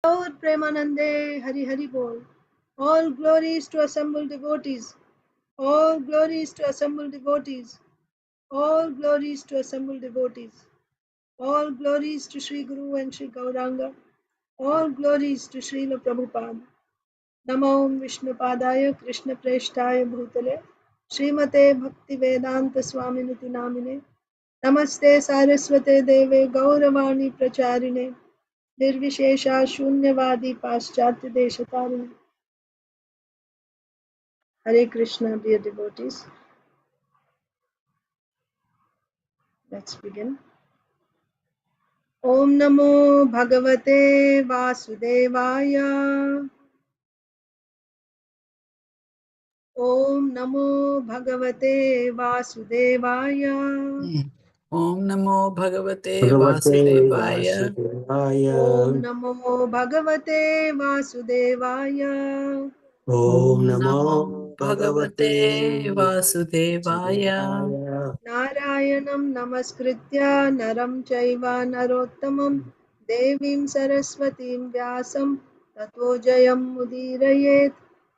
Gaur Premanande Hari Hari Bol. All glories to assembled devotees. All glories to assembled devotees. All glories to assembled devotees. All glories to Sri Guru and Sri Gauranga. All glories to Srila Prabhupada. Namo Vishnupadaya Krishna Preshtaya Bhutale Srimate Bhakti Vedanta Swaminiti Namine Namaste Saraswate Deve Gauravani Pracharine Nirvishesha Shunyavadi Paschatya Deshatarine. Hare Krishna, dear devotees. Let's begin. Om Namo Bhagavate Vasudevaya. Om Namo Bhagavate Vasudevaya. Om Namo Bhagavate Bhagavate Vasudevaya. Om Vasudevaya. Namo Bhagavate Vasudevaya. Om Om Namo Namo Bhagavate Bhagavate Vasudevaya. Vasudevaya. Narayanam Namaskritya Naram Chaiva Narottamam Devim Saraswatim Vyasam Tato Jayam Mudirayet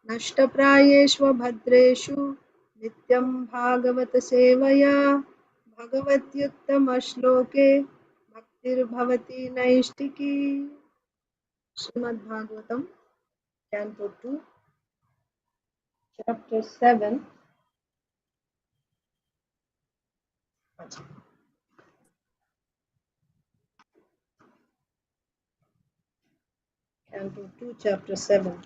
Nashtaprayeshva Bhadreshu Nityam Bhagavata Sevaya Bhagavatyuttama Bhaktir Bhavati Naishtiki. Srimad Bhagavatam, Canto 2, Chapter 7. Canto 2, Chapter 7.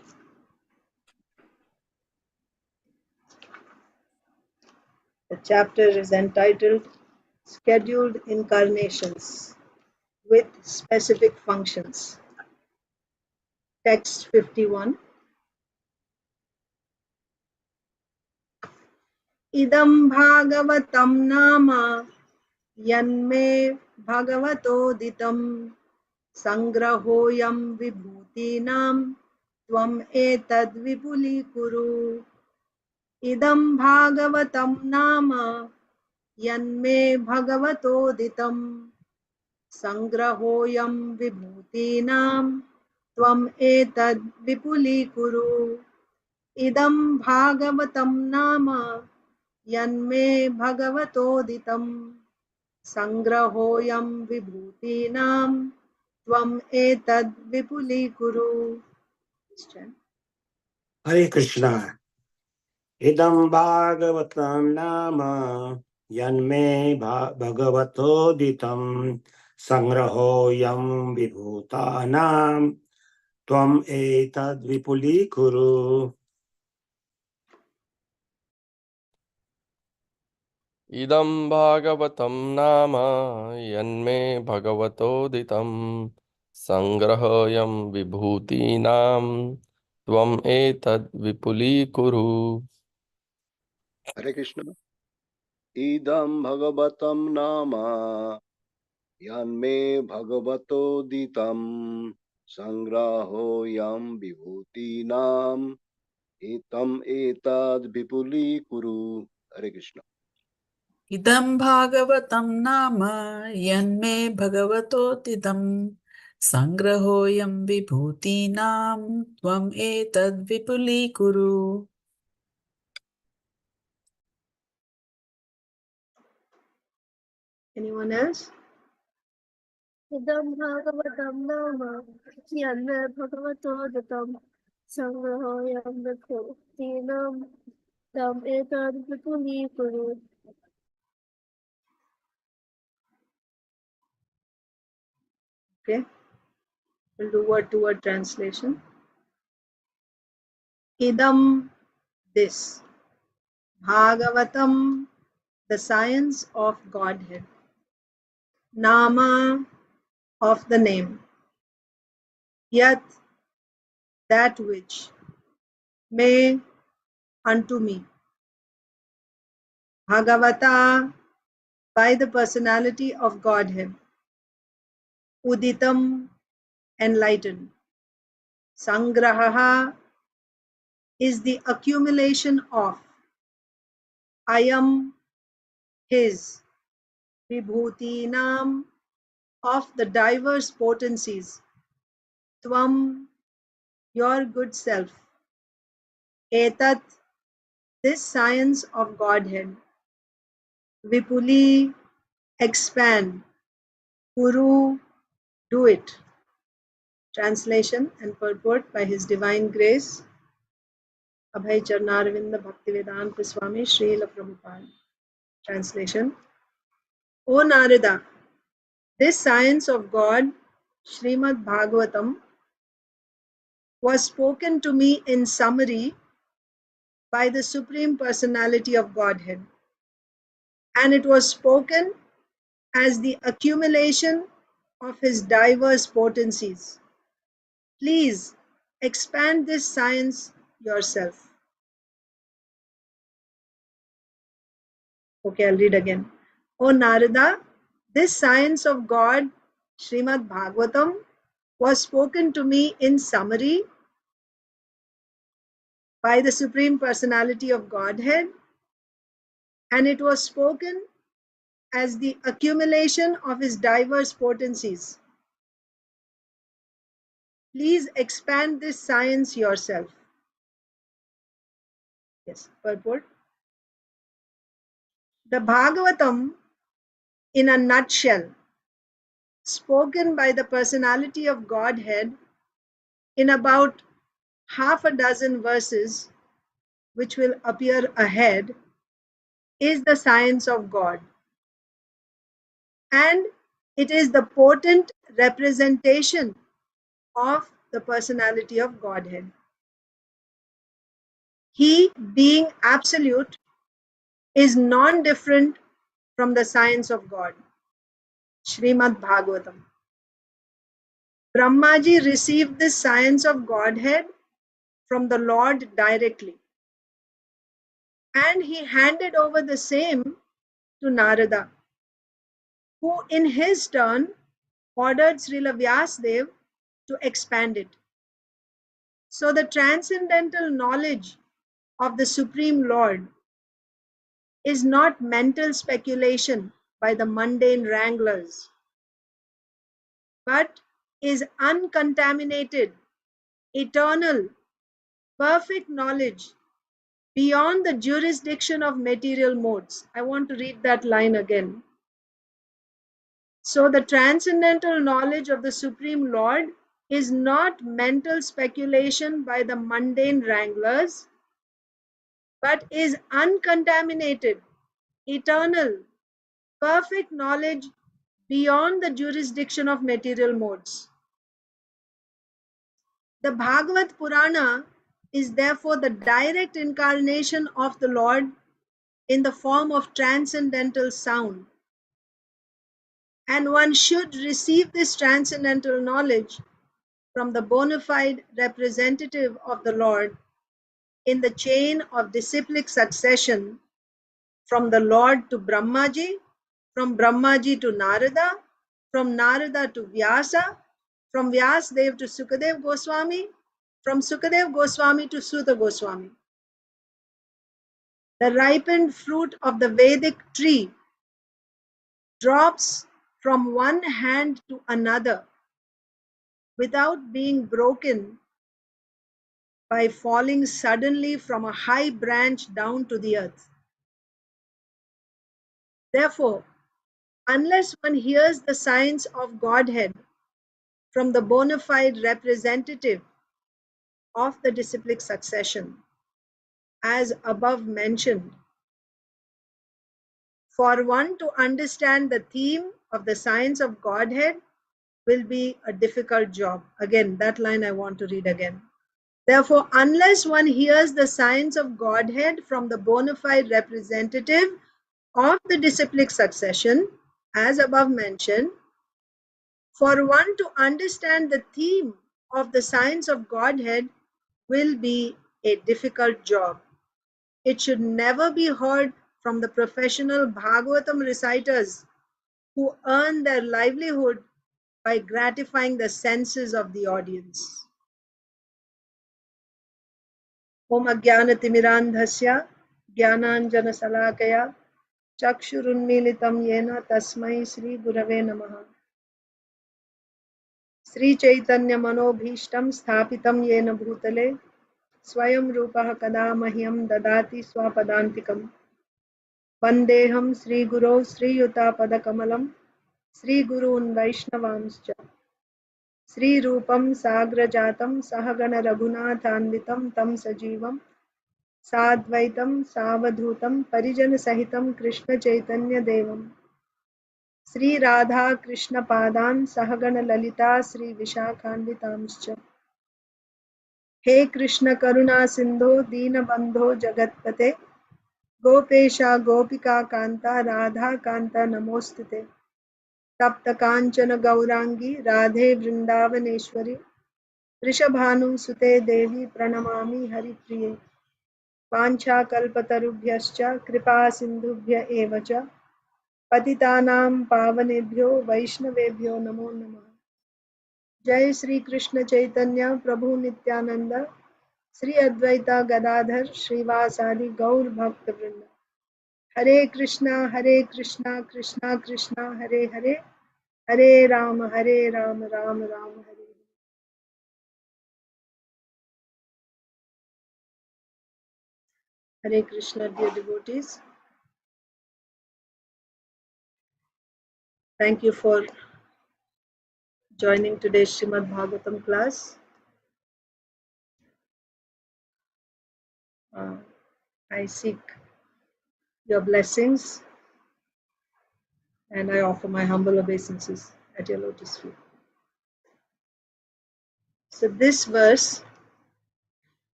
The chapter is entitled Scheduled Incarnations with Specific Functions. Text 51. Idam Bhagavatam Nama Yanme Bhagavatoditam Sangrahoyam Vibhutinam Tvam Etad Vipulikuru. Idam Bhagavatam Nama Yanme Bhagavatoditam Sangrahoyam Vibhutinam Tvam Etad Vipulikuru. Idam Bhagavatam Nama Yanme Bhagavatoditam Sangrahoyam Vibhutinam Tvam Etad Vipulikuru. Hare Krishna. Idam Bhagavatam Nama Yanme Bhagavato Ditam Sangraho Yam Vibhutanam Tvam Etad Vipuli Kuru. Idam Bhagavatam Nama Yanme Bhagavatoditam Sangrahayam Vibhutinam Tvam Etad Vipuli Kuru. Hare Krishna. Idam Bhagavatam Nama Yanme Bhagavato Ditam Sangraho Yam Vibhutinam Etam Etad Vipuli Kuru. Hare Krishna. Idam Bhagavatam Nama Yanme Bhagavatotitam Sangrahoyam Vibhutinam Tvam Etad Vipulikuru. Anyone else? Idam Bhagavatam Nama Yanme Bhagavatodatam Sangrahoyam Vibhutinam Tam Etad Vipulikuru. Okay, we'll do word to word translation. Idam, this. Bhagavatam, the science of Godhead. Nama, of the name. Yat, that which. May, unto me. Bhagavata, by the personality of Godhead. Uditam, enlightened. Sangraha is the accumulation of. Ayam, his. Vibhutinam, of the diverse potencies. Tvam, your good self. Etat, this science of Godhead. Vipuli, expand. Kuru, do it. Translation and purport by His Divine Grace, Abhay Charnarvinda Bhaktivedanta Swami Srila Prabhupada. Translation. O Narada, this science of God, Srimad Bhagavatam, was spoken to me in summary by the Supreme Personality of Godhead, and it was spoken as the accumulation of His diverse potencies. Please expand this science yourself. Okay, I'll read again. O Narada, this science of God, Srimad Bhagavatam, was spoken to me in summary by the Supreme Personality of Godhead, and it was spoken as the accumulation of His diverse potencies. Please expand this science yourself. Yes, purport. The Bhagavatam, in a nutshell, spoken by the Personality of Godhead in about half a dozen verses, which will appear ahead, is the science of God. And it is the potent representation of the personality of Godhead. He, being absolute, is non-different from the science of God. Srimad Bhagavatam. Brahmaji received this science of Godhead from the Lord directly, and he handed over the same to Narada, who in his turn ordered Srila Vyasadeva to expand it. So the transcendental knowledge of the Supreme Lord is not mental speculation by the mundane wranglers, but is uncontaminated, eternal, perfect knowledge beyond the jurisdiction of material modes. I want to read that line again. So the transcendental knowledge of the Supreme Lord is not mental speculation by the mundane wranglers, but is uncontaminated, eternal, perfect knowledge beyond the jurisdiction of material modes. The Bhagavad Purana is therefore the direct incarnation of the Lord in the form of transcendental sound. And one should receive this transcendental knowledge from the bona fide representative of the Lord in the chain of disciplic succession, from the Lord to Brahmaji, from Brahmaji to Narada, from Narada to Vyasa, from Vyasadev to Sukadev Goswami, from Sukadev Goswami to Suta Goswami. The ripened fruit of the Vedic tree drops from one hand to another without being broken by falling suddenly from a high branch down to the earth. Therefore, unless one hears the science of Godhead from the bona fide representative of the disciplic succession, as above mentioned, for one to understand the theme of the science of Godhead will be a difficult job. Again, that line I want to read again. Therefore, unless one hears the science of Godhead from the bona fide representative of the disciplic succession, as above mentioned, for one to understand the theme of the science of Godhead will be a difficult job. It should never be heard from the professional Bhagavatam reciters who earn their livelihood by gratifying the senses of the audience. Om Ajnanatimirandhasya Jnananjana Salakaya Chakshurunmilitam Yena Tasmai Sri Gurave Namaha. श्रीचैतन्यमनोभीष्टं स्थापितं येन भूतले स्वयं रूपः कदा मह्यं ददाति स्वपदान्तिकम्। वन्देऽहं श्रीगुरौ श्रीयुतापदकमलं श्रीगुरून् वैष्णवांश्च श्रीरूपं साग्रजातं सहगण रघुनाथान्वितं तं सजीवं साद्वैतं सावधूतं परिजनसहितं कृष्णचैतन्यदेवं श्रीराधाकृष्णपादान् सहगण ललिता श्रीविशाखान्वितांश्च। हे कृष्ण करुणा सिंधो दीनबंधो जगत्पते गोपेशा गोपिका कांता राधा कांता नमोस्तुते। तप्त कांचन गौरांगी राधे वृंदावनेश्वरी वृषभानुसुते देवी प्रणमामि हरिप्रिये। वाञ्छाकल्पतरुभ्यश्च कृपा सिन्धुभ्य एव च पतितानां पावनेभ्यो वैष्णवेभ्यो नमो नमः। जय श्री कृष्ण चैतन्य प्रभु नित्यानंद श्री अद्वैता गदाधर श्रीवासादि गौर भक्त वृंद। हरे कृष्णा कृष्णा कृष्णा हरे हरे हरे राम राम राम हरे। Hare Krishna, dear devotees. Thank you for joining today's Srimad Bhagavatam class. I seek your blessings and I offer my humble obeisances at your lotus feet. So this verse,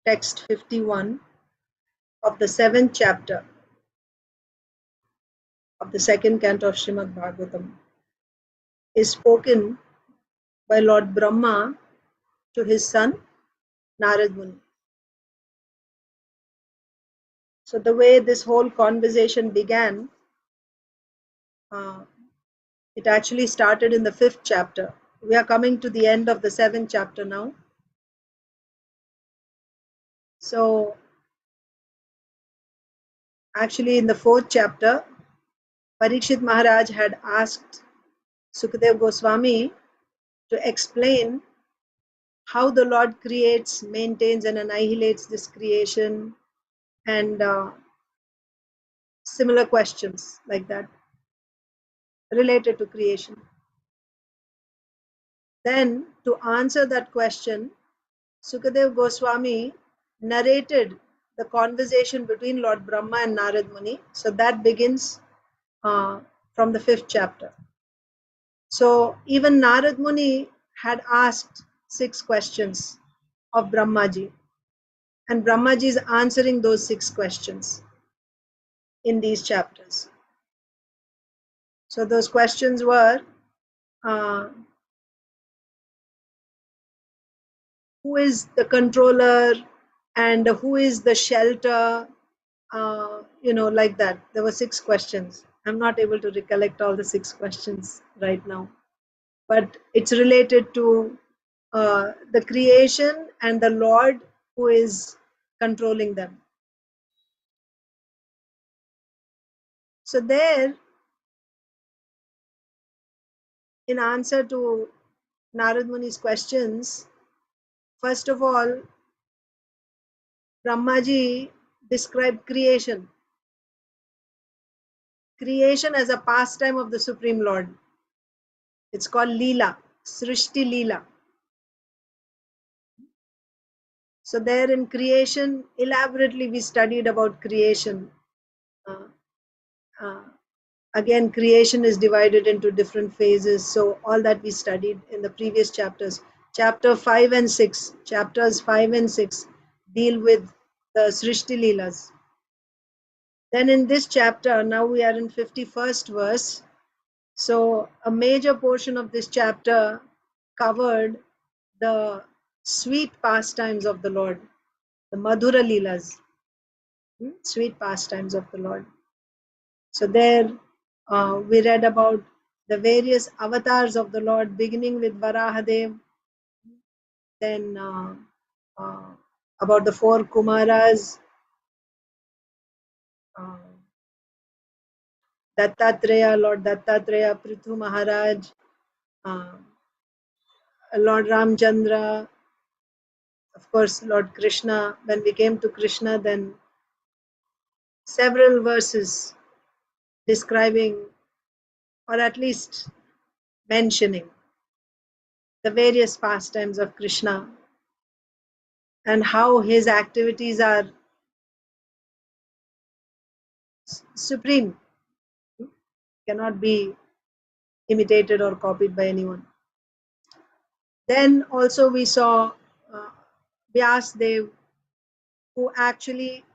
text 51 of the 7th chapter of the second canto of Srimad Bhagavatam, is spoken by Lord Brahma to his son Narad Muni. So the way this whole conversation began, it actually started in the 5th chapter. We are coming to the end of the 7th chapter now. So actually in the 4th chapter, Parikshit Maharaj had asked Sukadev Goswami to explain how the Lord creates, maintains and annihilates this creation and similar questions like that related to creation. Then to answer that question, Sukadev Goswami narrated the conversation between Lord Brahma and Narad Muni. So that begins from the 5th chapter. So even Narad Muni had asked 6 questions of Brahmaji, and Brahmaji is answering those 6 questions in these chapters. So those questions were, who is the controller and who is the shelter, like that. There were 6 questions. I'm not able to recollect all the 6 questions right now, but it's related to the creation and the Lord who is controlling them. So there, in answer to Narad Muni's questions, first of all, Brahmaji described creation as a pastime of the Supreme Lord. It's called Leela, Srishti Leela. So there in creation, elaborately we studied about creation. Again, creation is divided into different phases. So all that we studied in the previous chapters. Chapters 5 and 6 deal with the Srishti Leelas. Then in this chapter, now we are in 51st verse. So a major portion of this chapter covered the sweet pastimes of the Lord, the Madhura Leelas, sweet pastimes of the Lord. So there we read about the various avatars of the Lord, beginning with Varahadev, then about the 4 Kumaras, Dattatreya, Lord Dattatreya, Prithu Maharaj, Lord Ramchandra, of course, Lord Krishna. When we came to Krishna, then several verses describing, or at least mentioning, the various pastimes of Krishna and how his activities are supreme, cannot be imitated or copied by anyone. Then also we saw uh, Vyasdev, who actually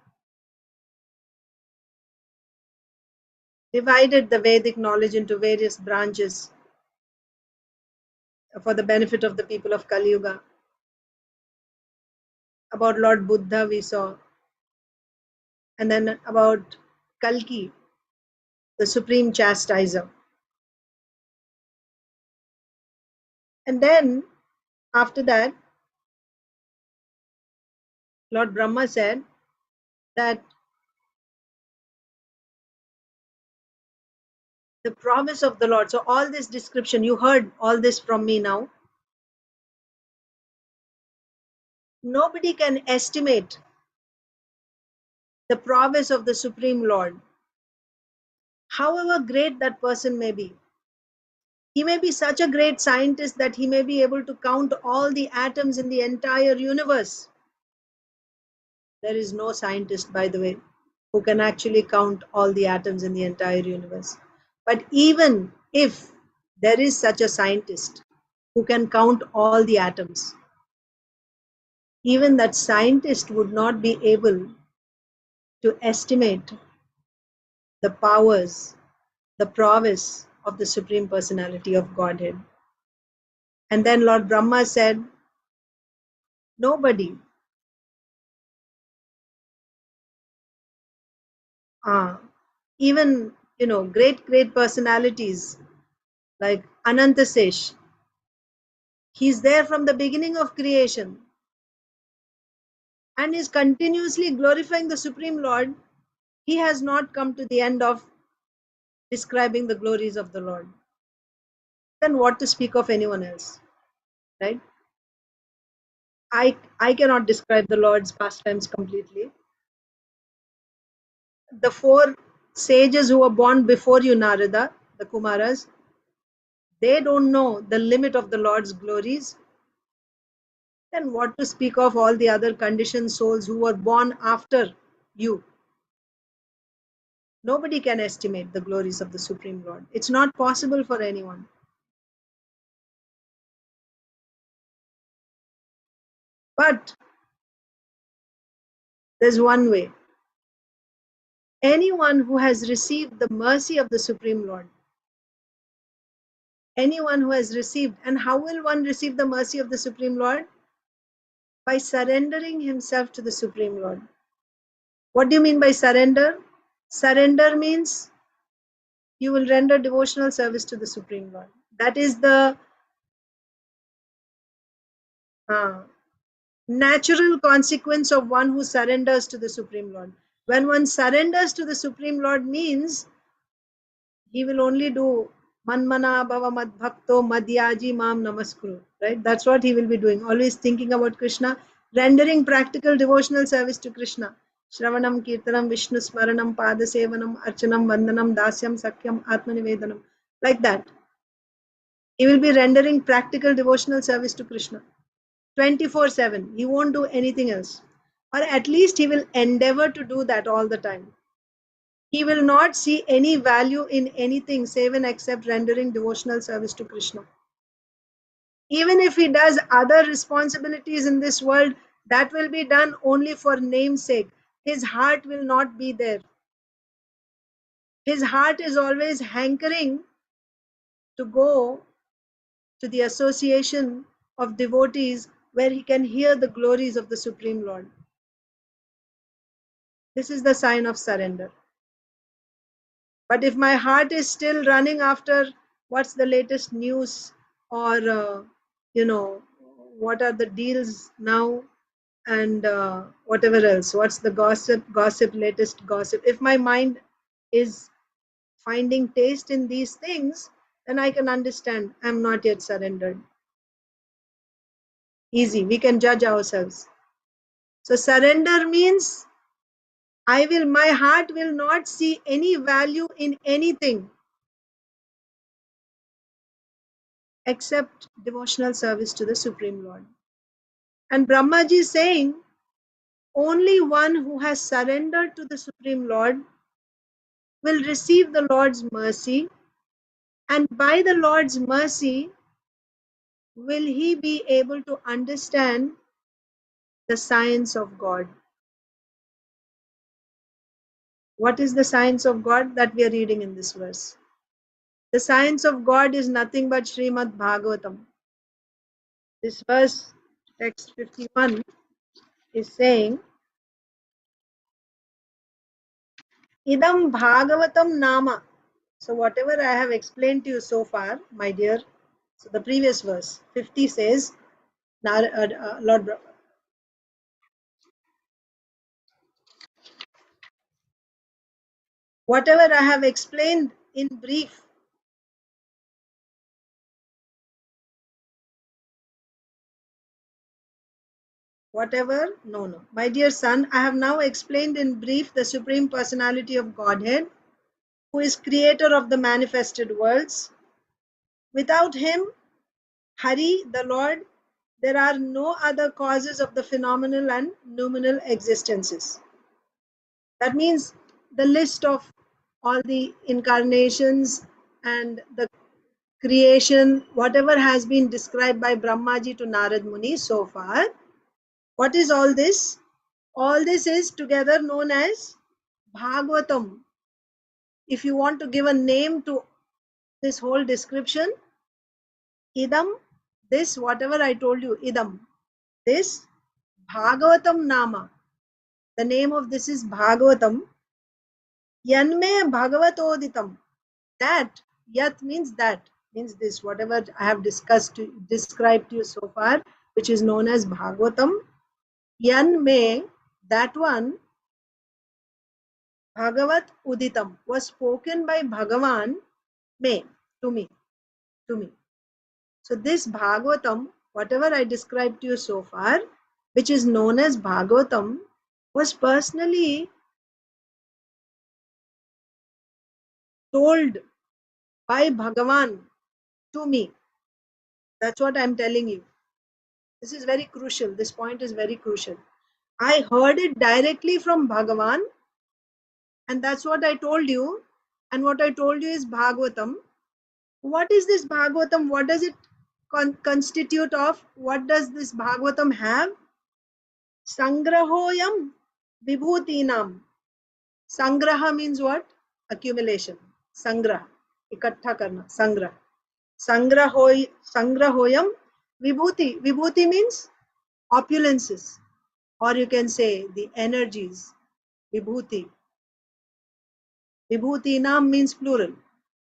divided the Vedic knowledge into various branches for the benefit of the people of Kali Yuga. About Lord Buddha we saw, and then about Kalki, the supreme chastiser. And then after that, Lord Brahma said that the promise of the Lord. So all this description, you heard all this from me now. Nobody can estimate the prowess of the Supreme Lord, however great that person may be. He may be such a great scientist that he may be able to count all the atoms in the entire universe. There is no scientist, by the way, who can actually count all the atoms in the entire universe. But even if there is such a scientist who can count all the atoms, even that scientist would not be able to estimate the powers, the prowess of the Supreme Personality of Godhead. And then Lord Brahma said, nobody, even great personalities like Anantasesh, he's there from the beginning of creation and is continuously glorifying the Supreme Lord. He has not come to the end of describing the glories of the Lord. Then what to speak of anyone else, right? I cannot describe the Lord's pastimes completely. The four sages who were born before you, Narada, the Kumaras, they don't know the limit of the Lord's glories. Then what to speak of all the other conditioned souls who were born after you? Nobody can estimate the glories of the Supreme Lord. It's not possible for anyone. But there's one way. Anyone who has received the mercy of the Supreme Lord, anyone who has received, and how will one receive the mercy of the Supreme Lord? By surrendering himself to the Supreme Lord. What do you mean by surrender? Surrender means you will render devotional service to the Supreme Lord. That is the natural consequence of one who surrenders to the Supreme Lord. When one surrenders to the Supreme Lord means he will only do manmana bhava madbhakto madhyaji mam namaskuru, right? That's what he will be doing, always thinking about Krishna, rendering practical devotional service to Krishna. Shravanam, Kirtanam, Vishnu Smaranam, Padasevanam, Archanam, Vandanam, Dasyam, Sakyam, Atmanivedanam. Like that. He will be rendering practical devotional service to Krishna 24/7. He won't do anything else. Or at least he will endeavor to do that all the time. He will not see any value in anything save and except rendering devotional service to Krishna. Even if he does other responsibilities in this world, that will be done only for namesake. His heart will not be there. His heart is always hankering to go to the association of devotees where he can hear the glories of the Supreme Lord. This is the sign of surrender. But if my heart is still running after what's the latest news, or what are the deals now, and whatever else, what's the latest gossip, if my mind is finding taste in these things, then I can understand I'm not yet surrendered. Easy, we can judge ourselves. So surrender means my heart will not see any value in anything except devotional service to the Supreme Lord. And Brahmaji is saying, only one who has surrendered to the Supreme Lord will receive the Lord's mercy, and by the Lord's mercy will he be able to understand the science of God. What is the science of God that we are reading in this verse? The science of God is nothing but Srimad Bhagavatam. This verse, text 51, is saying, Idam Bhagavatam Nama. So whatever I have explained to you so far, my dear, so the previous verse, 50 says, Lord Brahma, whatever I have explained in brief, no. My dear son, I have now explained in brief the Supreme Personality of Godhead, who is creator of the manifested worlds. Without him, Hari, the Lord, there are no other causes of the phenomenal and noumenal existences. That means the list of all the incarnations and the creation, whatever has been described by Brahmaji to Narad Muni so far. What is all this? All this is together known as Bhagavatam. If you want to give a name to this whole description, Idam, this whatever I told you, Idam, this Bhagavatam Nama. The name of this is Bhagavatam. Yanme Bhagavatoditam. That, Yat means that, means this, whatever I have described to you so far, which is known as Bhagavatam. Yanme, that one, Bhagavat Uditam, was spoken by Bhagavan, me, to me. So this Bhagavatam, whatever I described to you so far, which is known as Bhagavatam, was personally told by Bhagavan to me. That's what I'm telling you. This is very crucial. This point is very crucial. I heard it directly from Bhagavan, and that's what I told you. And what I told you is Bhagavatam. What is this Bhagavatam? What does it constitute of? What does this Bhagavatam have? Sangrahoyam vibhutinam. Sangraha means what? Accumulation. Sangraha. Ikattha karna. Sangraha. Sangrahoyam vibhuti. Vibhuti means opulences. Or you can say the energies. Vibhuti. Vibhutinam means plural.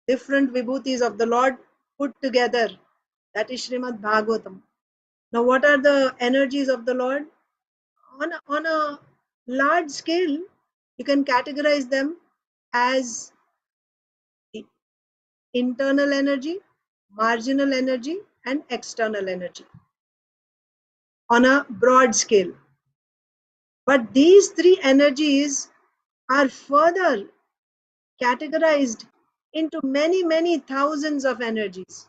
Different vibhutis of the Lord put together. That is Srimad Bhagavatam. Now, what are the energies of the Lord? On a large scale, you can categorize them as the internal energy, marginal energy, and external energy on a broad scale. But these three energies are further categorized into many, many thousands of energies.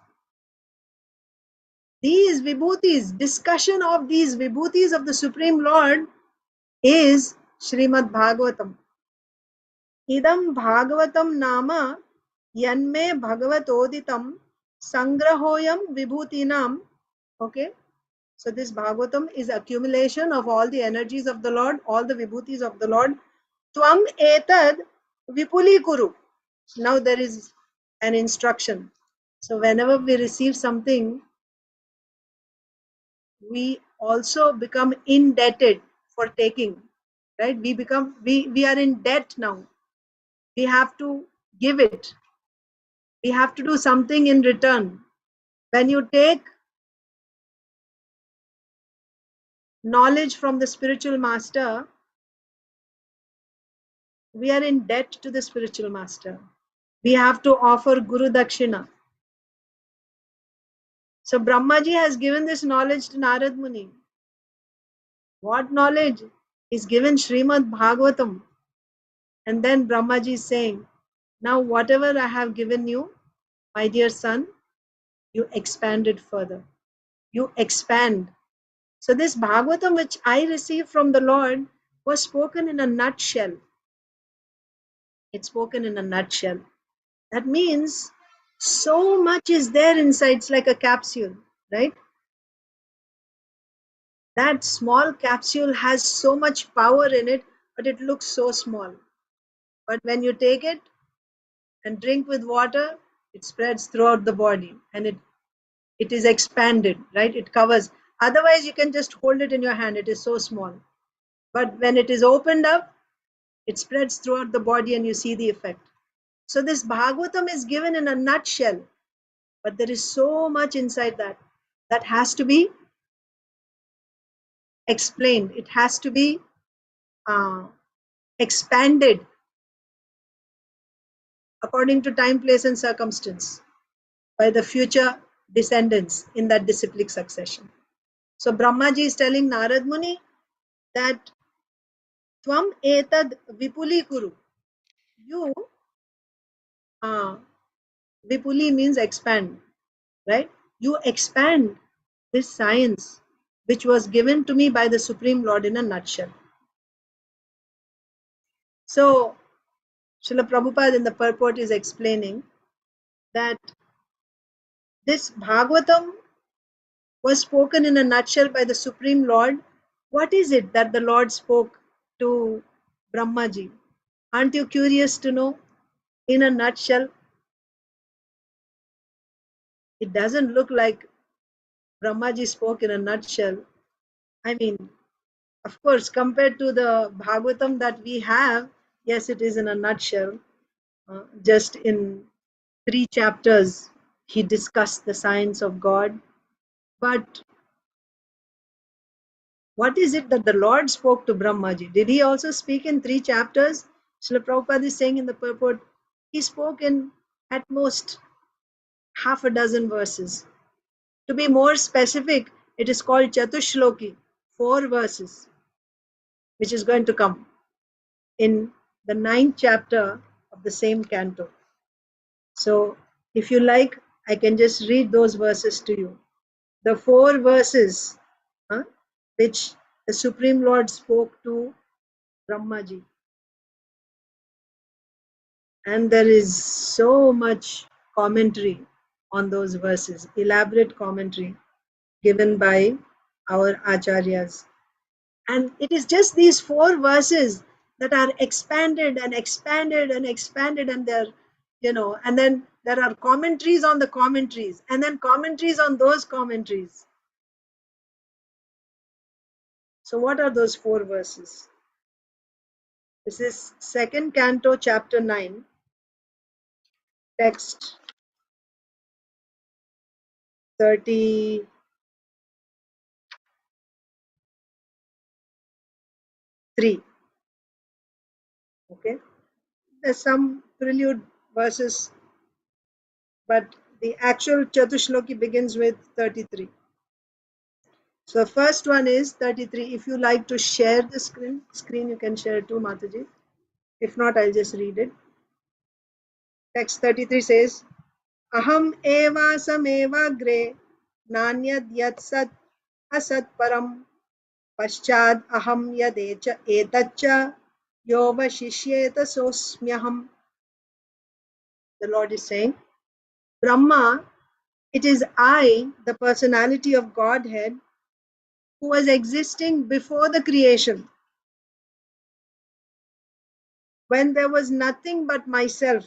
These vibhutis, discussion of these vibhutis of the Supreme Lord is Srimad Bhagavatam. Idam Bhagavatam Nama Yanme Bhagavatoditam Sangrahoyam Vibhutinam. Okay, so this Bhagavatam is accumulation of all the energies of the Lord, all the vibhutis of the Lord. Tvam etad vipuli kuru. Now there is an instruction. So whenever we receive something, we also become indebted for taking, right? We are in debt now. We have to give it. We have to do something in return. When you take knowledge from the spiritual master, we are in debt to the spiritual master. We have to offer Guru Dakshina. So Brahmaji has given this knowledge to Narad Muni. What knowledge? He's given Srimad Bhagavatam. And then Brahmaji is saying, now whatever I have given you, my dear son, you expand it further. You expand. So this Bhagavatam which I received from the Lord was spoken in a nutshell. It's spoken in a nutshell. That means so much is there inside. It's like a capsule, right? That small capsule has so much power in it, but it looks so small. But when you take it and drink with water, it spreads throughout the body and it is expanded, right? It covers. Otherwise, you can just hold it in your hand. It is so small. But when it is opened up, it spreads throughout the body and you see the effect. So this Bhagavatam is given in a nutshell, but there is so much inside that has to be explained. It has to be expanded according to time, place, and circumstance by the future descendants in that disciplic succession. So Brahmaji is telling Narad Muni that Tvam etad vipuli kuru. You, vipuli means expand, right? You expand this science which was given to me by the Supreme Lord in a nutshell. So Srila Prabhupada in the purport is explaining that this Bhagavatam was spoken in a nutshell by the Supreme Lord. What is it that the Lord spoke to Brahmaji? Aren't you curious to know? In a nutshell, it doesn't look like Brahmaji spoke in a nutshell. I mean, of course, compared to the Bhagavatam that we have, yes, it is in a nutshell. Just in 3 chapters, he discussed the science of God. But what is it that the Lord spoke to Brahmaji? Did he also speak in 3 chapters? Srila Prabhupada is saying in the purport, he spoke in at most half a dozen verses. To be more specific, it is called Chatushloki, 4 verses, which is going to come in the 9th chapter of the same canto. So if you like, I can just read those verses to you. The 4 verses which the Supreme Lord spoke to Brahmaji. And there is so much commentary on those verses, elaborate commentary given by our acharyas. And it is just these 4 verses that are expanded and expanded and expanded, and they're, and then there are commentaries on the commentaries, and then commentaries on those commentaries. So what are those 4 verses? This is 2nd canto, chapter 9, text 33. Okay, there's some prelude verses, but the actual Chatushloki begins with 33. So the first one is 33. If you like to share the screen you can share too, Mataji. If not, I'll just read it. Text 33 says, Aham eva sameva gre nanyad yat sat asat param paschad aham yadecha etacha yova shishyeta sosmyaham. The Lord is saying, Brahma, it is I, the personality of Godhead, who was existing before the creation, when there was nothing but myself.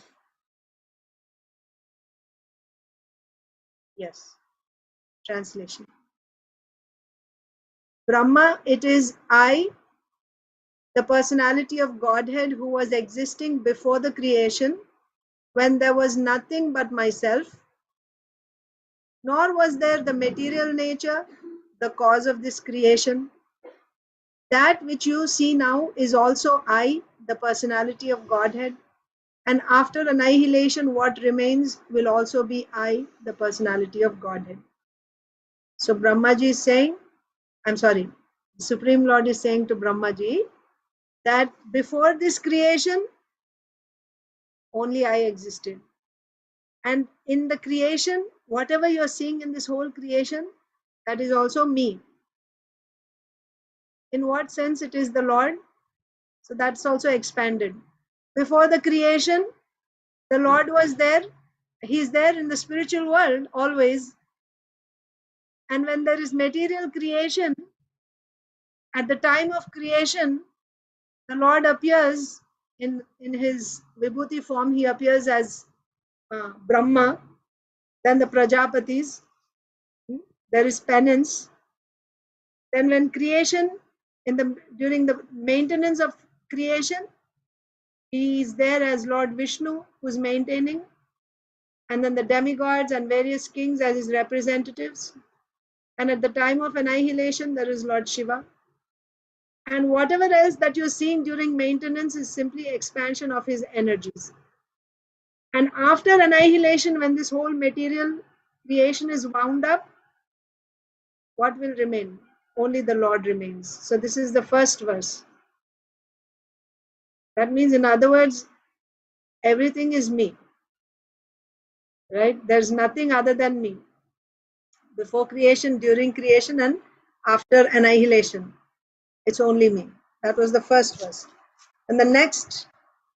Yes, translation. Brahma, it is I, the personality of Godhead, who was existing before the creation, when there was nothing but myself, nor was there the material nature, the cause of this creation. That which you see now is also I, the personality of Godhead. And after annihilation, what remains will also be I, the personality of Godhead. So Brahmaji is saying, the Supreme Lord is saying to Brahmaji that before this creation, only I existed. And in the creation, whatever you're seeing in this whole creation, that is also me. In what sense it is the Lord? So that's also expanded. Before the creation, the Lord was there. He's there in the spiritual world always. And when there is material creation, at the time of creation, the Lord appears in his Vibhuti form. He appears as Brahma, then the Prajapatis. There is penance. Then when creation, during the maintenance of creation, he is there as Lord Vishnu, who is maintaining, and then the demigods and various kings as his representatives. And at the time of annihilation, there is Lord Shiva. And whatever else that you're seeing during maintenance is simply expansion of his energies. And after annihilation, when this whole material creation is wound up, what will remain? Only the Lord remains. So this is the first verse. That means, in other words, everything is me. Right? There's nothing other than me. Before creation, during creation, and after annihilation. It's only me. That was the first verse. And the next,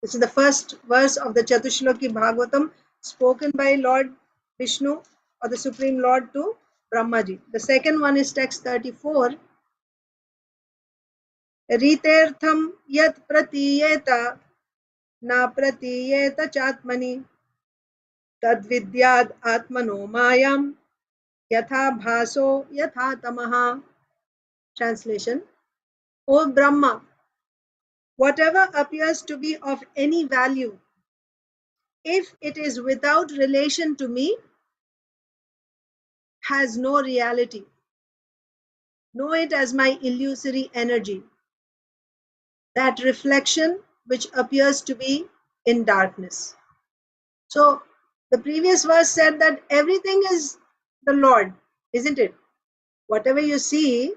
this is the first verse of the Chatushloki Bhagavatam, spoken by Lord Vishnu or the Supreme Lord to Brahmaji. The second one is text 34. Ritertham yat pratiyeta na pratiyeta chatmani tad vidyad atmano mayam yatha bhaso yatha tamaha. Translation. O Brahma, whatever appears to be of any value, if it is without relation to me, has no reality. Know it as my illusory energy, that reflection which appears to be in darkness. So the previous verse said that everything is the Lord, isn't it? Whatever you see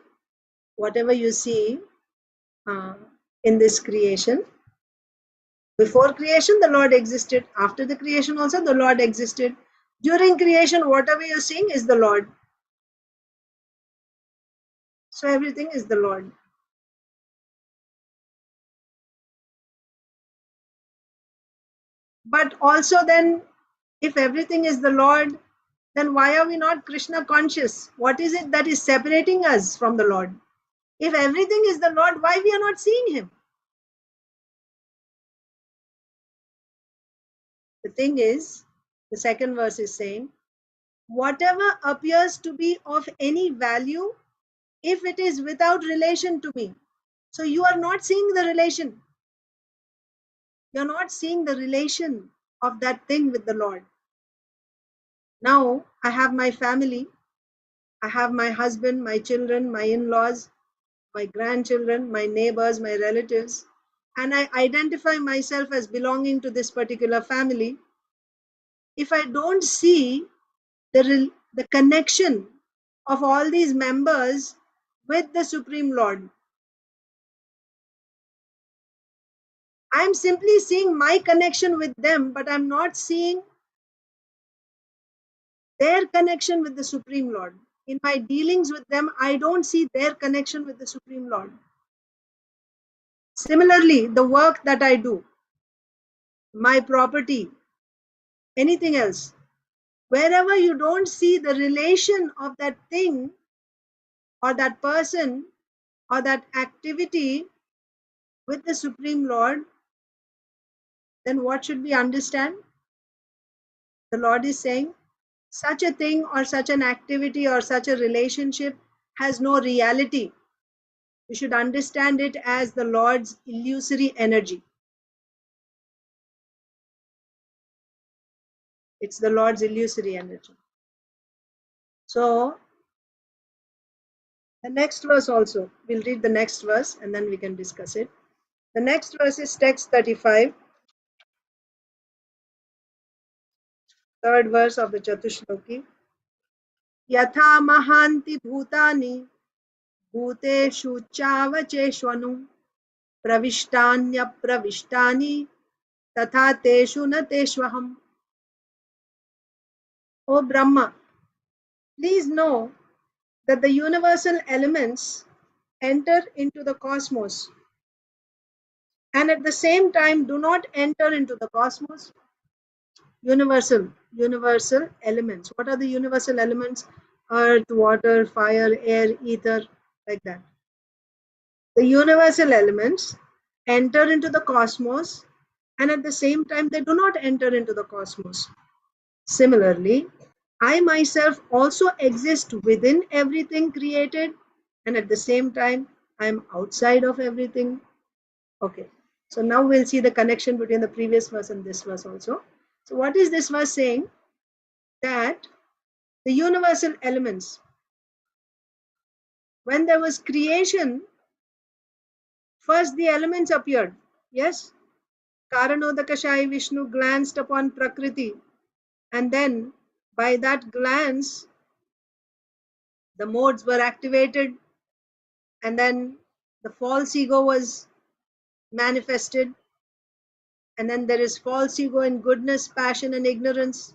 uh, in this creation, before creation the Lord existed. After the creation also the Lord existed. During creation, whatever you're seeing is the Lord. So everything is the Lord. But also then, if everything is the Lord, then why are we not Krishna conscious? What is it that is separating us from the Lord? If everything is the Lord, why we are not seeing him? The thing is, the second verse is saying, whatever appears to be of any value, if it is without relation to me. So you are not seeing the relation. You're not seeing the relation of that thing with the Lord. Now I have my family, I have my husband, my children, my in-laws, my grandchildren, my neighbors, my relatives, and I identify myself as belonging to this particular family. If I don't see the connection of all these members with the Supreme Lord, I'm simply seeing my connection with them, but I'm not seeing their connection with the Supreme Lord. In my dealings with them, I don't see their connection with the Supreme Lord. Similarly, the work that I do, my property, anything else, wherever you don't see the relation of that thing or that person or that activity with the Supreme Lord, then what should we understand? The Lord is saying, such a thing or such an activity or such a relationship has no reality. You should understand it as the Lord's illusory energy. It's the Lord's illusory energy. So, the next verse also, we'll read the next verse and then we can discuss it. The next verse is text 35, third verse of the Chatushloki. यथा महान्ति भूतानि भूतेषु चावचेष्वनु प्रविष्टान्यप्रविष्टानि तथा तेषु न तेष्वहम्. O Brahma, please know that the universal elements enter into the cosmos and at the same time do not enter into the cosmos. Universal elements. What are the universal elements? Earth, water, fire, air, ether, like that. The universal elements enter into the cosmos and at the same time they do not enter into the cosmos. Similarly, I myself also exist within everything created and at the same time I am outside of everything. Okay, so now we'll see the connection between the previous verse and this verse also. So what is this verse saying? That the universal elements, when there was creation, first the elements appeared. Yes, Karanodakashai Vishnu glanced upon Prakriti, and then by that glance, the modes were activated, and then the false ego was manifested, and then there is false ego in goodness, passion, and ignorance.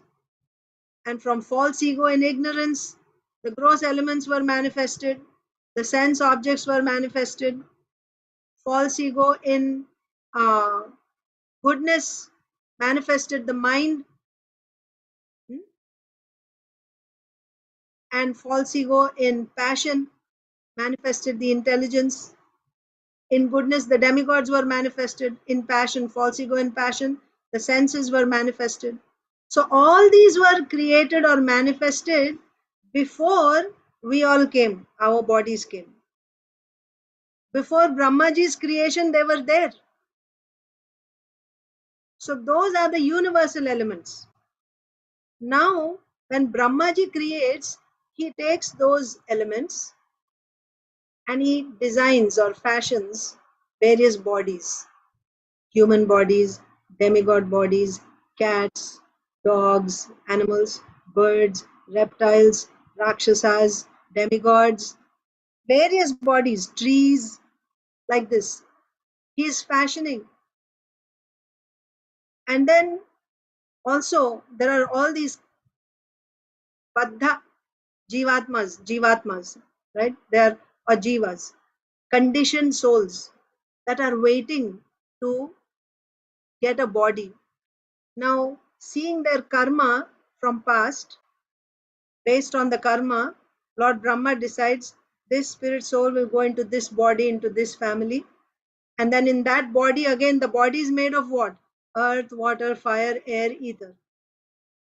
And from false ego and ignorance, the gross elements were manifested, the sense objects were manifested. False ego in uh, goodness manifested the mind, and false ego in passion manifested the intelligence. In goodness, the demigods were manifested. In passion, false ego in passion, the senses were manifested. So all these were created or manifested before we all came, our bodies came. Before Brahmaji's creation, they were there. So those are the universal elements. Now, when Brahmaji creates, he takes those elements and he designs or fashions various bodies, human bodies, demigod bodies, cats, dogs, animals, birds, reptiles, rakshasas, demigods, various bodies, trees, like this. He is fashioning. And then also there are all these baddha jivatmas, right? They are ajivas, conditioned souls that are waiting to get a body. Now, seeing their karma from past, based on the karma, Lord Brahma decides this spirit soul will go into this body, into this family. And then in that body, again, the body is made of what? Earth, water, fire, air, ether.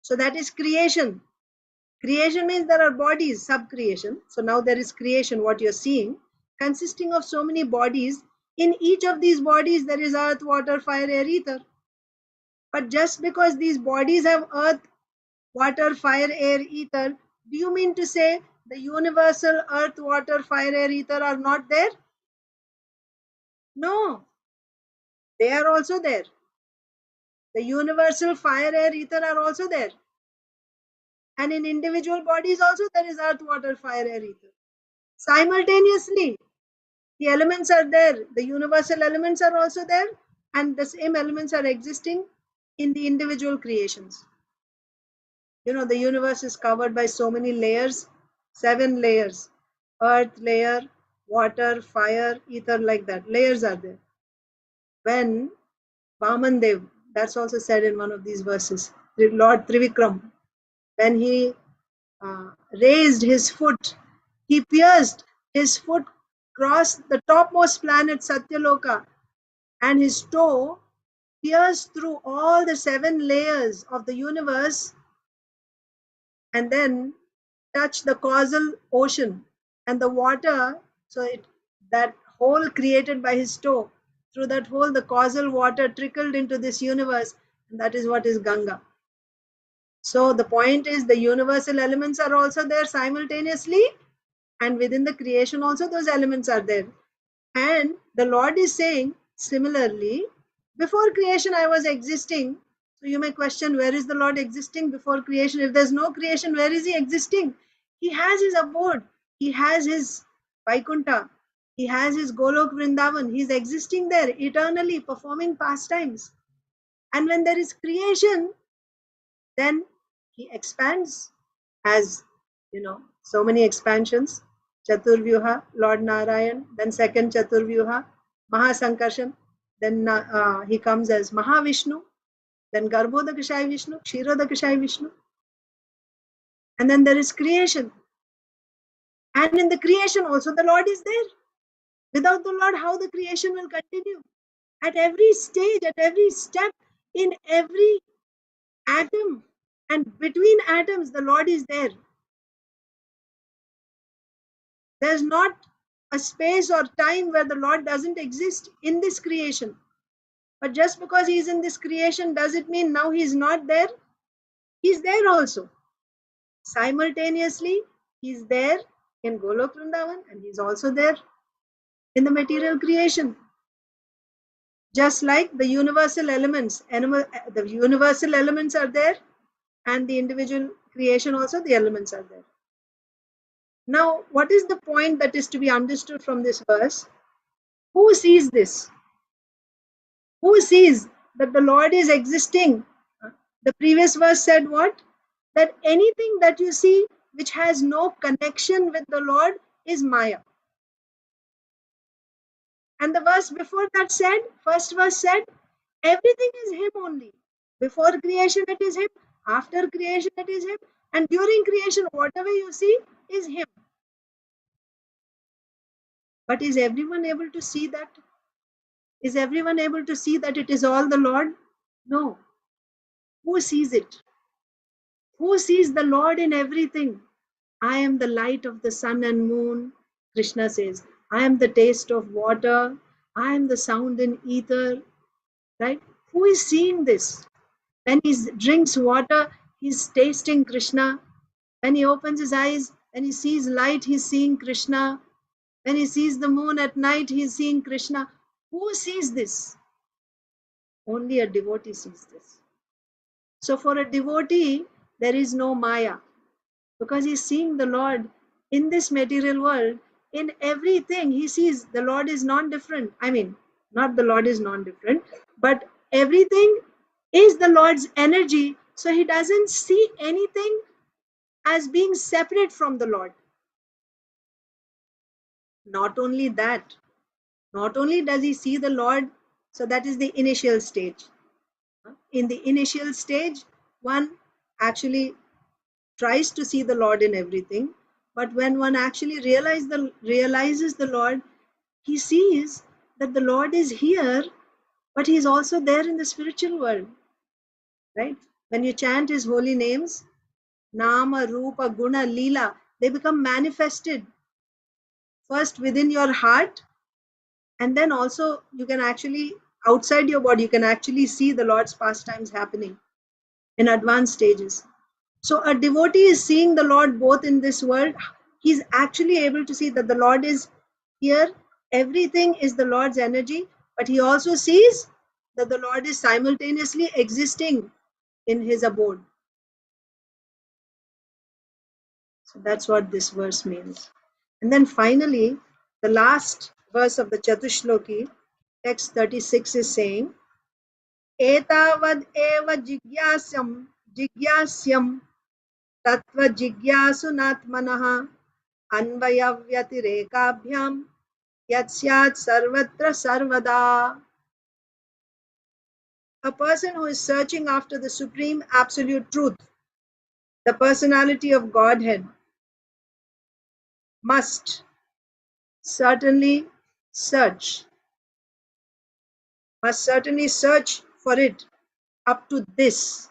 So that is creation. Creation means there are bodies, sub-creation. So now there is creation, what you're seeing, consisting of so many bodies. In each of these bodies, there is earth, water, fire, air, ether. But just because these bodies have earth, water, fire, air, ether, do you mean to say the universal earth, water, fire, air, ether are not there? No, they are also there. The universal fire, air, ether are also there. And in individual bodies also there is earth, water, fire, air, ether. Simultaneously, the elements are there. The universal elements are also there. And the same elements are existing in the individual creations. You know, the universe is covered by so many layers, 7 layers. Earth layer, water, fire, ether, like that. Layers are there. When Vaman Dev, that's also said in one of these verses, Lord Trivikram, when he raised his foot, he pierced his foot, crossed the topmost planet Satyaloka, and his toe pierced through all the 7 layers of the universe and then touched the causal ocean and the water. So that hole created by his toe, through that hole the causal water trickled into this universe, and that is what is Ganga. So the point is the universal elements are also there simultaneously, and within the creation also those elements are there. And the Lord is saying similarly, before creation I was existing. So you may question, where is the Lord existing before creation? If there's no creation, where is he existing? He has his abode. He has his Vaikuntha. He has his Golok Vrindavan. He is existing there eternally, performing pastimes. And when there is creation, then he expands, as so many expansions. Chaturvyuha, Lord Narayan, then second Chaturvyuha, Mahasankarshan, then he comes as Mahavishnu, then Garbhodakashayi Vishnu, Kshirodakashayi Vishnu, and then there is creation. And in the creation also the Lord is there. Without the Lord, how the creation will continue? At every stage, at every step, in every atom, and between atoms, the Lord is there. There's not a space or time where the Lord doesn't exist in this creation. But just because He is in this creation, does it mean now He is not there? He's there also. Simultaneously, He's there in Golok Vrindavan and He's also there in the material creation. Just like the universal elements, the universal elements are there, and the individual creation also, the elements are there. Now, what is the point that is to be understood from this verse? Who sees this? Who sees that the Lord is existing? The previous verse said what? That anything that you see which has no connection with the Lord is Maya. And the verse before that said, first verse said, everything is Him only. Before creation it is Him, after creation it is Him, and during creation whatever you see is Him. But is everyone able to see that? Is everyone able to see that it is all the Lord? No. Who sees it? Who sees the Lord in everything? I am the light of the sun and moon, Krishna says. I am the taste of water. I am the sound in ether. Right? Who is seeing this? When he drinks water, he's tasting Krishna. When he opens his eyes, when he sees light, he's seeing Krishna. When he sees the moon at night, he's seeing Krishna. Who sees this? Only a devotee sees this. So for a devotee, there is no Maya, because he's seeing the Lord in this material world. In everything he sees the Lord is non-different. I mean, not the Lord is non-different, but everything is the Lord's energy. So he doesn't see anything as being separate from the Lord. Not only that, not only does he see the Lord, so that is the initial stage. In the initial stage, one actually tries to see the Lord in everything. But when one actually realizes the Lord, he sees that the Lord is here, but He is also there in the spiritual world. Right? When you chant His holy names, Nama, Rupa, Guna, Leela, they become manifested first within your heart, and then also you can actually, outside your body, you can actually see the Lord's pastimes happening in advanced stages. So a devotee is seeing the Lord both in this world. He's actually able to see that the Lord is here. Everything is the Lord's energy, but he also sees that the Lord is simultaneously existing in his abode. So that's what this verse means. And then finally, the last verse of the Chatushloki, text 36, is saying, Etavad eva jigyasyam tattva jigyasunatmanah अन्वयव्यतिरेकाभ्याम यत्स्यात् सर्वत्र सर्वदा. A person who is searching after the supreme absolute truth, the personality of Godhead, must certainly search for it up to this.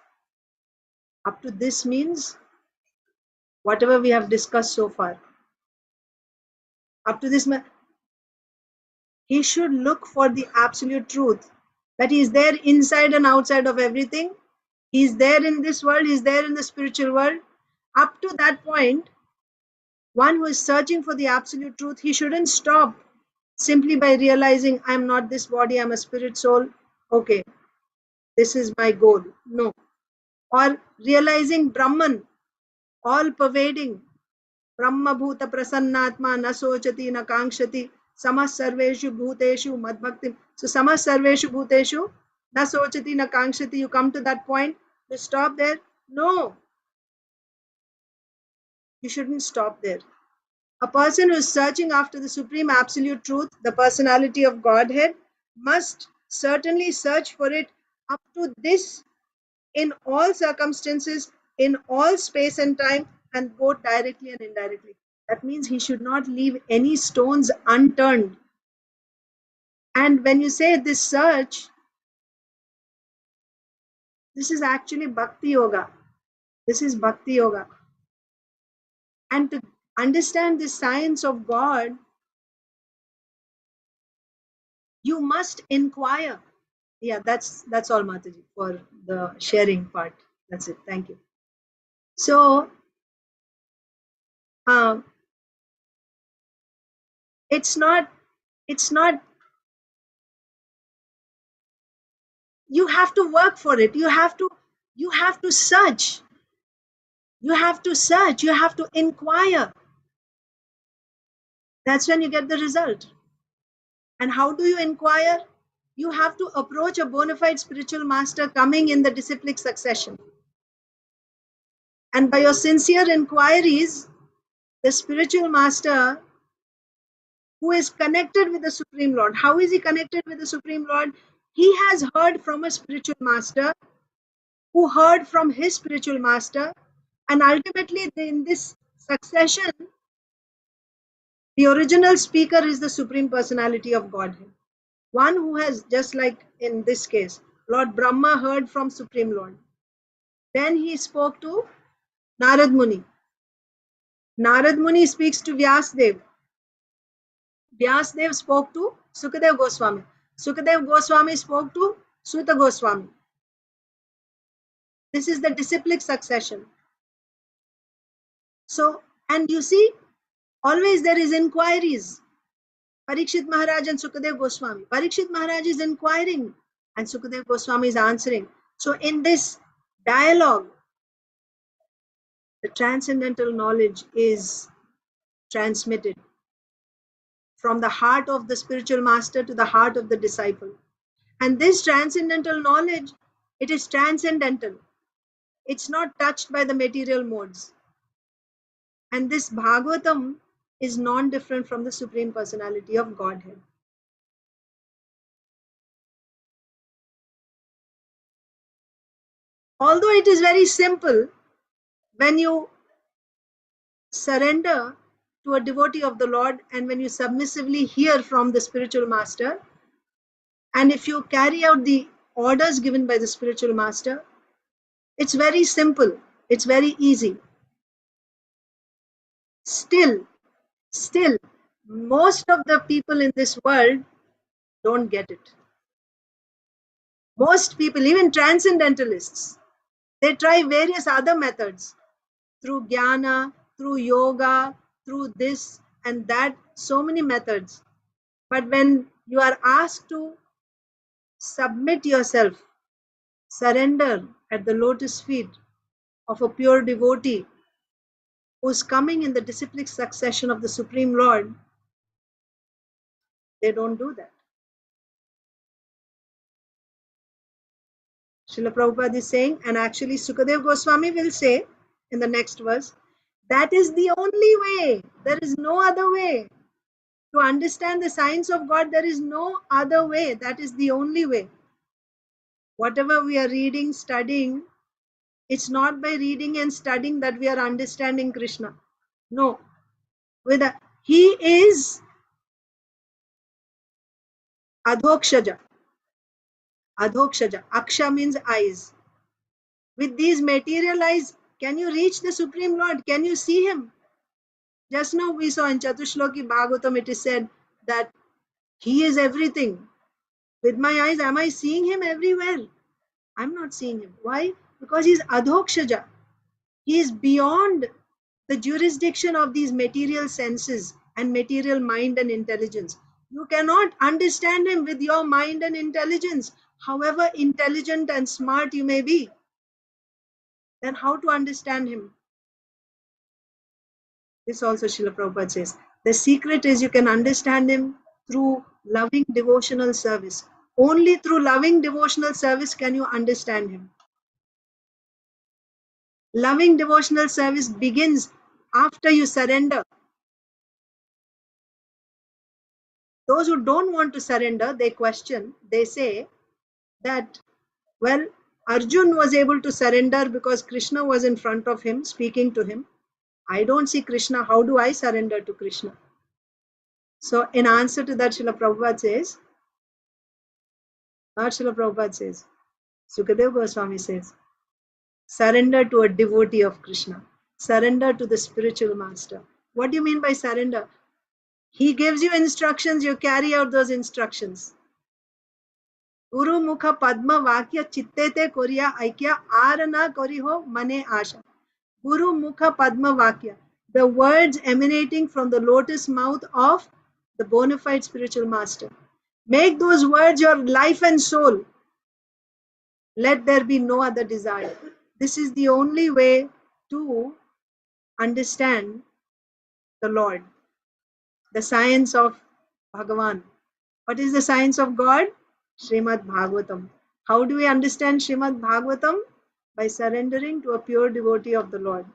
Up to this means whatever we have discussed so far. Up to this, he should look for the absolute truth, that he is there inside and outside of everything. He is there in this world, he is there in the spiritual world. Up to that point, one who is searching for the absolute truth, he shouldn't stop simply by realizing, I'm not this body, I'm a spirit soul. Okay, this is my goal. No. Or realizing Brahman, all pervading, Brahma bhuta prasannatma na sochati na kankshati samah sarveshu bhuteshu madbhaktim. So samah sarveshu bhuteshu na sochati na kankshati. You come to that point, you stop there. No, you shouldn't stop there. A person who is searching after the supreme absolute truth, the personality of Godhead, must certainly search for it up to this in all circumstances, in all space and time, and both directly and indirectly. That means he should not leave any stones unturned. And when you say this search, this is actually Bhakti Yoga. This is Bhakti Yoga. And to understand the science of God, you must inquire. Yeah, that's all, Mataji, for the sharing part. That's it. Thank you. So um, it's not you have to work for it. You have to search. You have to search. You have to inquire. That's when you get the result. And how do you inquire? You have to approach a bona fide spiritual master coming in the disciplic succession. And by your sincere inquiries, the spiritual master who is connected with the Supreme Lord. How is he connected with the Supreme Lord? He has heard from a spiritual master who heard from his spiritual master. And ultimately, in this succession, the original speaker is the Supreme Personality of Godhead. One who has, just like in this case, Lord Brahma heard from Supreme Lord. Then he spoke to Narad Muni. Narad Muni speaks to Vyasdev. Vyasdev spoke to Sukadev Goswami. Sukadev Goswami spoke to Suta Goswami. This is the disciplic succession. So, and you see, always there is inquiries. Parikshit Maharaj and Sukadev Goswami. Parikshit Maharaj is inquiring and Sukadev Goswami is answering. So in this dialogue, the transcendental knowledge is transmitted from the heart of the spiritual master to the heart of the disciple. And this transcendental knowledge, it is transcendental. It's not touched by the material modes. And this Bhagavatam is non-different from the Supreme Personality of Godhead. Although it is very simple, when you surrender to a devotee of the Lord and when you submissively hear from the spiritual master, and if you carry out the orders given by the spiritual master, it's very simple, it's very easy. Still, most of the people in this world don't get it. Most people, even transcendentalists, they try various other methods through jnana, through yoga, through this and that, so many methods. But when you are asked to submit yourself, surrender at the lotus feet of a pure devotee who is coming in the disciplic succession of the Supreme Lord, they don't do that. Srila Prabhupada is saying, and actually Sukadev Goswami will say in the next verse, that is the only way. There is no other way. To understand the science of God, there is no other way. That is the only way. Whatever we are reading, studying, it's not by reading and studying that we are understanding Krishna. No. He is Adhokshaja. Adhokshaja. Aksha means eyes. With these material eyes, can you reach the Supreme Lord? Can you see him? Just now we saw in Chatushloki Bhagavatam, it is said that he is everything. With my eyes, am I seeing him everywhere? I'm not seeing him. Why? Because he's Adhokshaja. He is beyond the jurisdiction of these material senses and material mind and intelligence. You cannot understand him with your mind and intelligence, however intelligent and smart you may be. Then how to understand him? This also Srila Prabhupada says. The secret is you can understand him through loving devotional service. Only through loving devotional service can you understand him. Loving devotional service begins after you surrender. Those who don't want to surrender, they question, they say that, well, Arjun was able to surrender because Krishna was in front of him speaking to him. I don't see Krishna. How do I surrender to Krishna? So in answer to that, Srila Prabhupada says, not Srila Prabhupada says, Sukadev Goswami says, surrender to a devotee of Krishna. Surrender to the spiritual master. What do you mean by surrender? He gives you instructions, you carry out those instructions. Guru Mukha Padma Vakya Chittete Koriya Aikya Arana Koriho Mane Asha. Guru Mukha Padma Vakya. The words emanating from the lotus mouth of the bona fide spiritual master. Make those words your life and soul. Let there be no other desire. This is the only way to understand the Lord. The science of Bhagavan. What is the science of God? Srimad Bhagavatam. How do we understand Srimad Bhagavatam? By surrendering to a pure devotee of the Lord.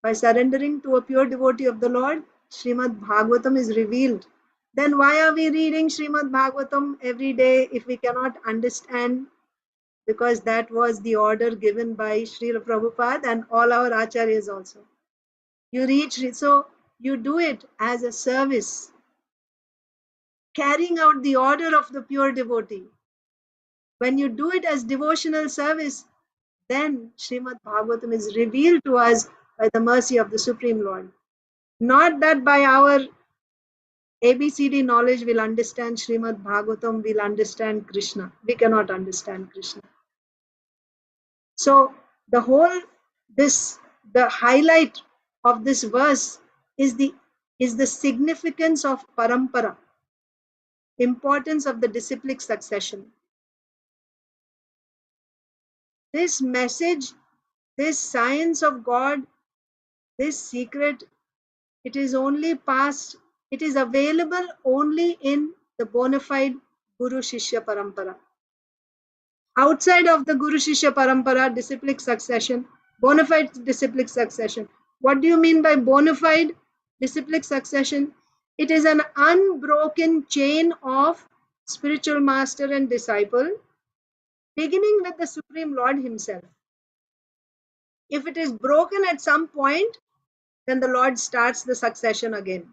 By surrendering to a pure devotee of the Lord, Srimad Bhagavatam is revealed. Then why are we reading Srimad Bhagavatam every day if we cannot understand? Because that was the order given by Srila Prabhupada and all our acharyas also. You read, so you do it as a service, carrying out the order of the pure devotee. When you do it as devotional service, then Srimad Bhagavatam is revealed to us by the mercy of the Supreme Lord. Not that by our ABCD knowledge we'll understand Srimad Bhagavatam, we'll understand Krishna. We cannot understand Krishna. So the highlight of this verse is the significance of parampara, importance of the disciplic succession. This message, this science of God, this secret, it is available only in the bona fide Guru Shishya Parampara. Outside of the Guru Shishya Parampara, disciplic succession, bona fide disciplic succession. What do you mean by bona fide disciplic succession? It is an unbroken chain of spiritual master and disciple, beginning with the Supreme Lord himself. If it is broken at some point, then the Lord starts the succession again.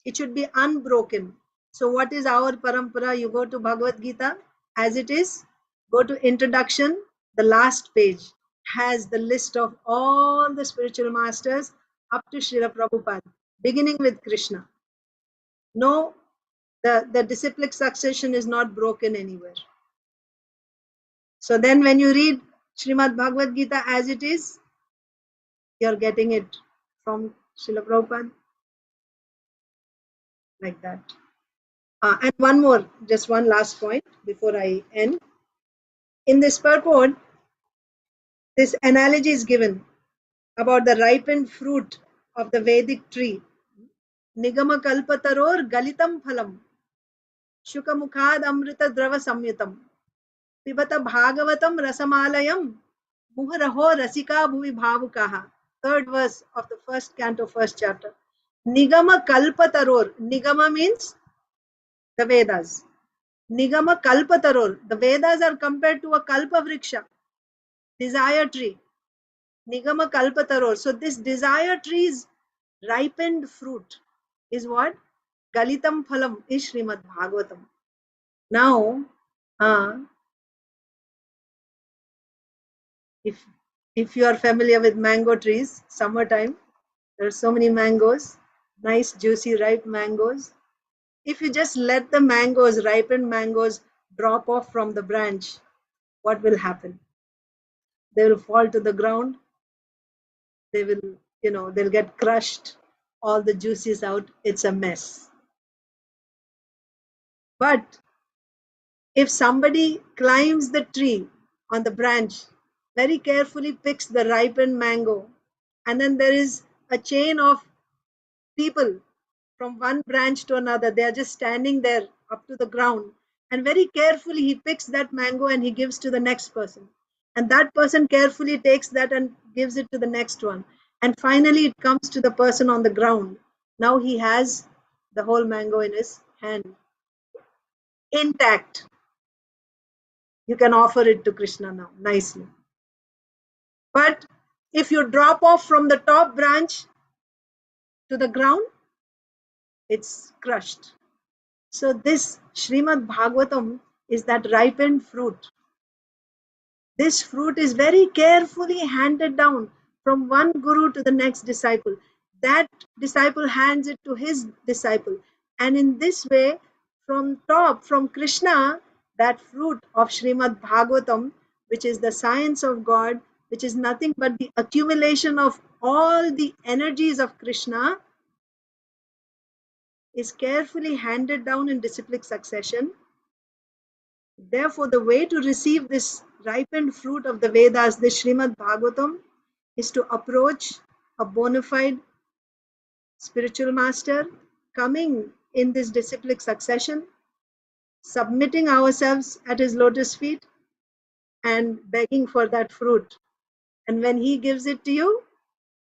It should be unbroken. So what is our parampara? You go to Bhagavad Gita as it is, go to introduction, the last page has the list of all the spiritual masters up to Srila Prabhupada, beginning with Krishna. No, the disciplic succession is not broken anywhere. So then when you read Srimad Bhagavad Gita as it is, you're getting it from Srila Prabhupada, like that. And one more, just one last point before I end. In this purport, this analogy is given about the ripened fruit of the Vedic tree. Nigama kalpataror galitam phalam, shukamukhad amrita drava samyutam, pibata bhagavatam rasamalayam, muharaho rasika bhuvi bhavukaha. Third verse of the first canto, first chapter. Nigama kalpataror. Nigama means the Vedas. Nigama kalpataror. The Vedas are compared to a kalpa vriksha, desire tree. Nigama kalpataror. So this desire tree's ripened fruit is what? Galitam phalam is Srimad Bhagavatam. Now, if you are familiar with mango trees, summertime, there are so many mangoes, nice juicy ripe mangoes. If you just let the mangoes, ripened mangoes, drop off from the branch, what will happen? They will fall to the ground. They will, they'll get crushed. All the juice is out. It's a mess. But if somebody climbs the tree on the branch, very carefully picks the ripened mango, and then there is a chain of people from one branch to another. They are just standing there up to the ground. And very carefully, he picks that mango and he gives to the next person. And that person carefully takes that and gives it to the next one. And finally, it comes to the person on the ground. Now he has the whole mango in his hand, intact. You can offer it to Krishna now, nicely. But if you drop off from the top branch to the ground, it's crushed. So this Srimad Bhagavatam is that ripened fruit. This fruit is very carefully handed down from one guru to the next disciple. That disciple hands it to his disciple. And in this way, from top, from Krishna, that fruit of Srimad Bhagavatam, which is the science of God, which is nothing but the accumulation of all the energies of Krishna, is carefully handed down in disciplic succession. Therefore, the way to receive this ripened fruit of the Vedas, the Srimad Bhagavatam, is to approach a bona fide spiritual master, coming in this disciplic succession, submitting ourselves at his lotus feet, and begging for that fruit. And when he gives it to you,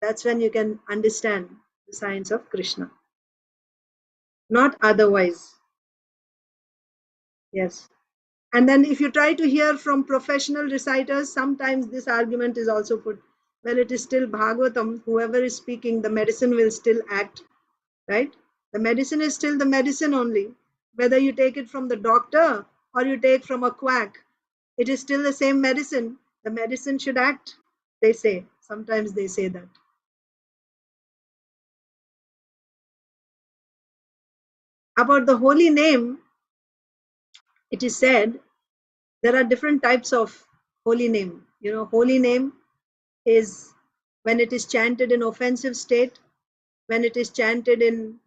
that's when you can understand the science of Krishna. Not otherwise. Yes. And then if you try to hear from professional reciters, sometimes this argument is also put, well, it is still Bhagavatam, whoever is speaking, the medicine will still act, right? The medicine is still the medicine only. Whether you take it from the doctor or you take from a quack, it is still the same medicine. The medicine should act, they say. Sometimes they say that. About the holy name, it is said there are different types of holy name. You know, holy name is when it is chanted in offensive state, when it is chanted in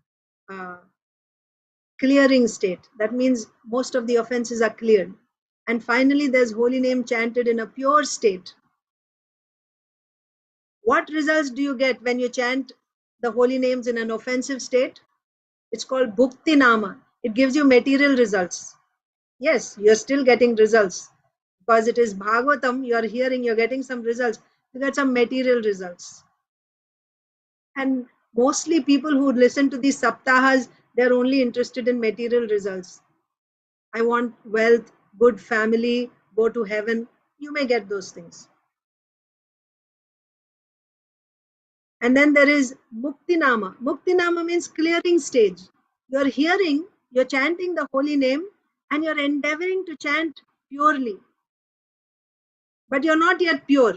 clearing state. That means most of the offenses are cleared. And finally, there's holy name chanted in a pure state. What results do you get when you chant the holy names in an offensive state? It's called Bhukti Nama. It gives you material results. Yes, you're still getting results. Because it is Bhagavatam, you are hearing, you're getting some results. You get some material results. And mostly people who listen to these saptahas, they're only interested in material results. I want wealth, good family, go to heaven. You may get those things. And then there is Mukti Nama. Mukti Nama means clearing stage. You're hearing, you're chanting the holy name, and you're endeavoring to chant purely. But you're not yet pure.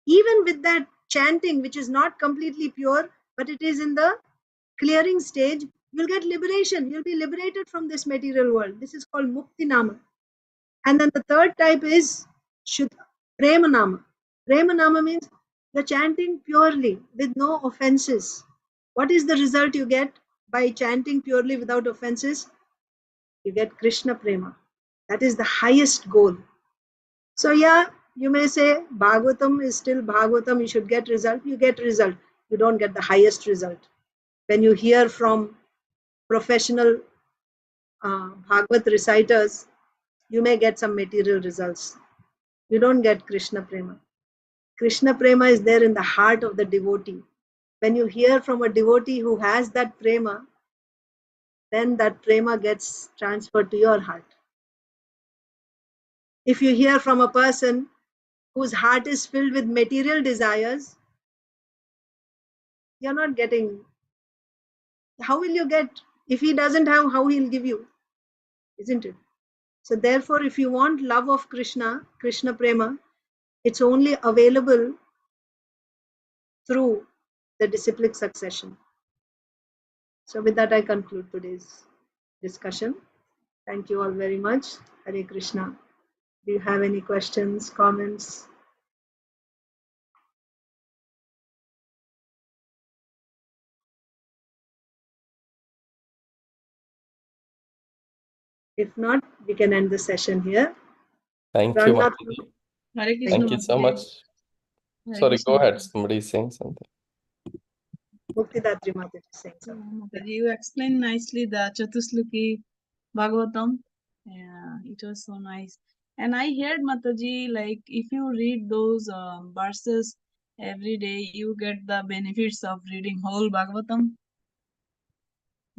Even with that chanting, which is not completely pure, but it is in the clearing stage, you'll get liberation. You'll be liberated from this material world. This is called Mukti Nama. And then the third type is Prema Nama. Prema Nama means you're chanting purely with no offenses. What is the result you get by chanting purely without offenses? You get Krishna Prema. That is the highest goal. So yeah, you may say Bhagavatam is still Bhagavatam, you should get result. You get result. You don't get the highest result. When you hear from professional Bhagavat reciters, you may get some material results. You don't get Krishna Prema. Krishna Prema is there in the heart of the devotee. When you hear from a devotee who has that Prema, then that Prema gets transferred to your heart. If you hear from a person whose heart is filled with material desires, you're not getting. How will you get? If he doesn't have, how he'll give you? Isn't it? So therefore, if you want love of Krishna, Krishna Prema, it's only available through the disciplic succession. So with that, I conclude today's discussion. Thank you all very much. Hare Krishna. Do you have any questions, comments? If not, we can end the session here. Thank you, Rannath, Mataji. Hare Krishna. Thank you so Mataji. much. Hare Sorry, Krishna. go ahead. Somebody is saying something. Muktidatri Mataji is saying Yeah, something. Mataji, you explained nicely the Chatusloki Bhagavatam. Yeah, it was so nice. And I heard Mataji, like if you read those verses every day, you get the benefits of reading whole Bhagavatam,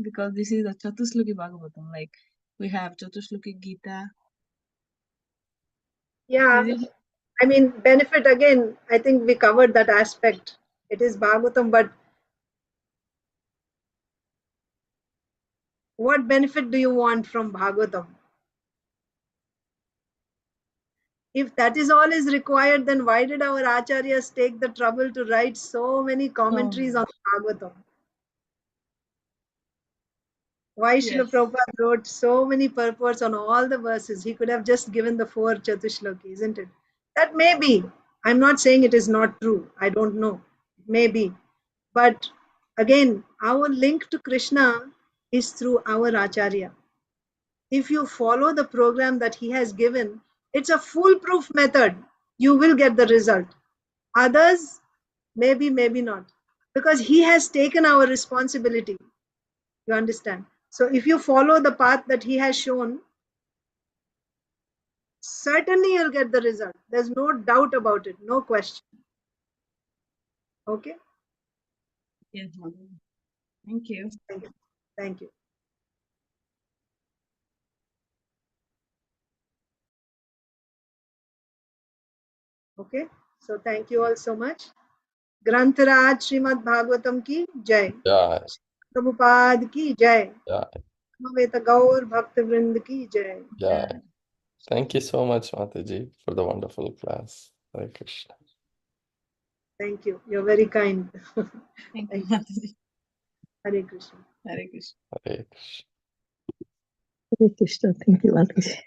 because this is a Chatusloki Bhagavatam. Like we have Chatusloki Gita. Yeah, Is it? I mean, benefit again, I think we covered that aspect. It is Bhagavatam, but what benefit do you want from Bhagavatam? If that is all is required, then why did our acharyas take the trouble to write so many commentaries on Bhagavatam? Why Srila Yes. Prabhupada wrote so many purports on all the verses? He could have just given the 4 Chatushlaki, isn't it? That may be. I'm not saying it is not true. I don't know. Maybe. But again, our link to Krishna is through our Acharya. If you follow the program that he has given, it's a foolproof method. You will get the result. Others, maybe, maybe not. Because he has taken our responsibility. You understand? So if you follow the path that he has shown, certainly you'll get the result. There's no doubt about it. No question. Okay? Yes, Mataji. Thank you. Thank you. Thank you. Okay? So thank you all so much. ग्रंथराज Shrimad Bhagavatam की जय, Jai, Prabhupada की जय, Jai, समवेत गौर भक्त वृंद की जय. Jai. Thank you so much, Mataji, for the wonderful class. Hare Krishna. Thank you. You're very kind. Thank you, Thank you. Mataji. Hare Krishna. Hare Krishna. Hare Krishna. Hare Krishna. Thank you, Mataji.